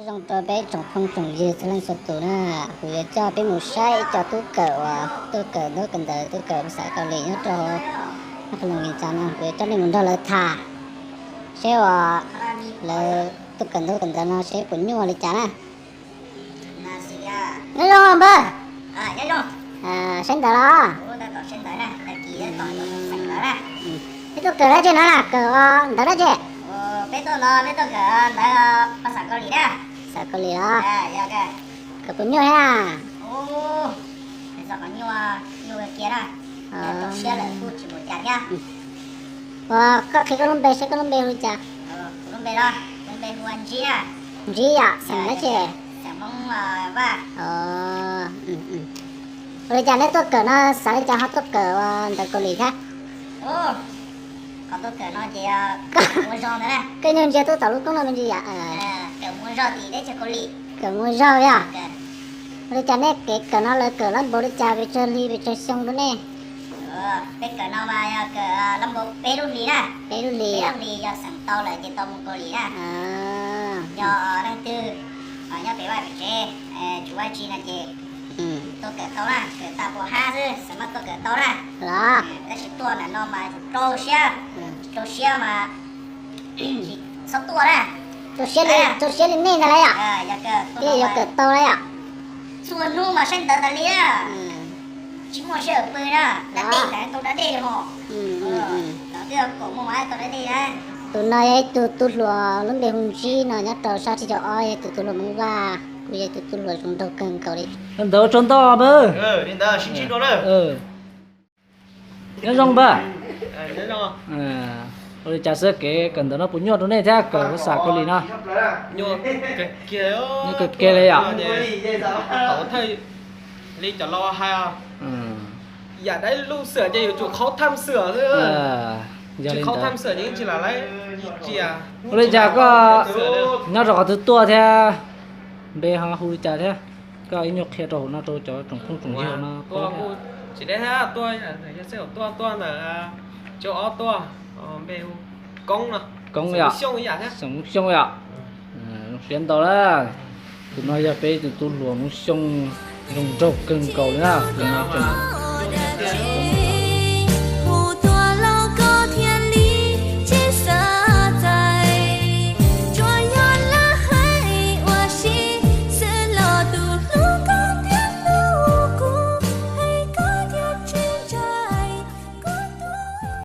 trong tôi bé trồng không trồng dưa cho nên sụt tụ nè rồi cho bé một sai cho tôi cỡ nó cần tới tôi cỡ sai cỡ lì nhớ cho nó còn người cha nè rồi cho nên mình đó là thà sẽ là tôi cần tới nó sẽ cũng như là cha nè nhớ không bơ nhớ không sinh tới đó sinh tới nè tại kỳ đó còn sạch đó nè thế tôi cỡ đó chứ nó là cỡ đó đó chứ bé tôi cỡ đó bà xã có lý đó sao có lì đó dạ cái cỡ cũng như thế à ô bây giờ còn nhiều cái kia nè tôi xe là tôi chỉ một chặt nhá có khi có lông bê sẽ có lông bê rồi cha lông bê đó lông bê huân chi nè gì à xem đấy chứ xem bông và rồi cha lấy tôi cỡ nó sáng cha họ tôi cỡ tại cô lì khác ô còn tôi cỡ nó chỉ mua rau nữa nè cái nhân chia tôi tao lúc cũng là mình gì ạ cỡ mua rau tí đấy cho cô lì cỡ mua rau ya rồi cha lấy cái cỡ nó là cỡ lắm bố đi cha về chơi ly về chơi xong đó nè cái cỡ nó mà cỡ lâm bộ bé đun lì nè bé đun lì à do sẵn to là chỉ to một cô lì nè do đang tư ở nhà bé bài trẻ chú ai chi là chị tôi cỡ to nè cỡ tạo của ha chứ sao mà tôi cỡ to nè đó đó chỉ to là nó mà trâu xe mà sáu tua nè tôi sẽ lên này là ạ dạ cỡ cái giờ cỡ to đấy ạ xuân nu mà sinh tờ tờ lì á chỉ mua xe ở bơi đó đã đi cái tôi đã đi rồi đó kia cổ mua ai tôi đã đi đấy tụi nó ấy tụi lúa lúc để hùng chi nó nhát trâu sao thì cho oi tụi lúa mông gà bây giờ tụi lúa chúng đâu cần cầu đi Anh đâu trốn to bơ. Đến đó xin chín đó đấy. Nhớ rong bơ. Nhớ đâu? Rồi chả sợ cái cần đó nó bún nhọt nó này thế cỡ nó sạc con lì nó. Nhưng cái kia Như cái kia đấy à? Cậu thấy Lý cho lo hay à? Dạ đấy lúc sửa cho chủ khó tham sửa thôi. Chứ khó tham sửa nhưng chỉ là lấy gì à? Rồi chả có nó rõ thứ tua thế. Bê ha hui chả thế. Cái nhọc kia rồi nó tôi cho trồng không trồng nhiều nó. Tôi chỉ đấy ha, tôi là sẽ tôi là chỗ ó tôi bèo công nè. Công ya. Xong cái thế. Xong ya. Xuyên tàu đó. Tụi nó giờ bê tụi lùa muốn xong dùng trâu cưng cầu nữa. Tụi nó trồng.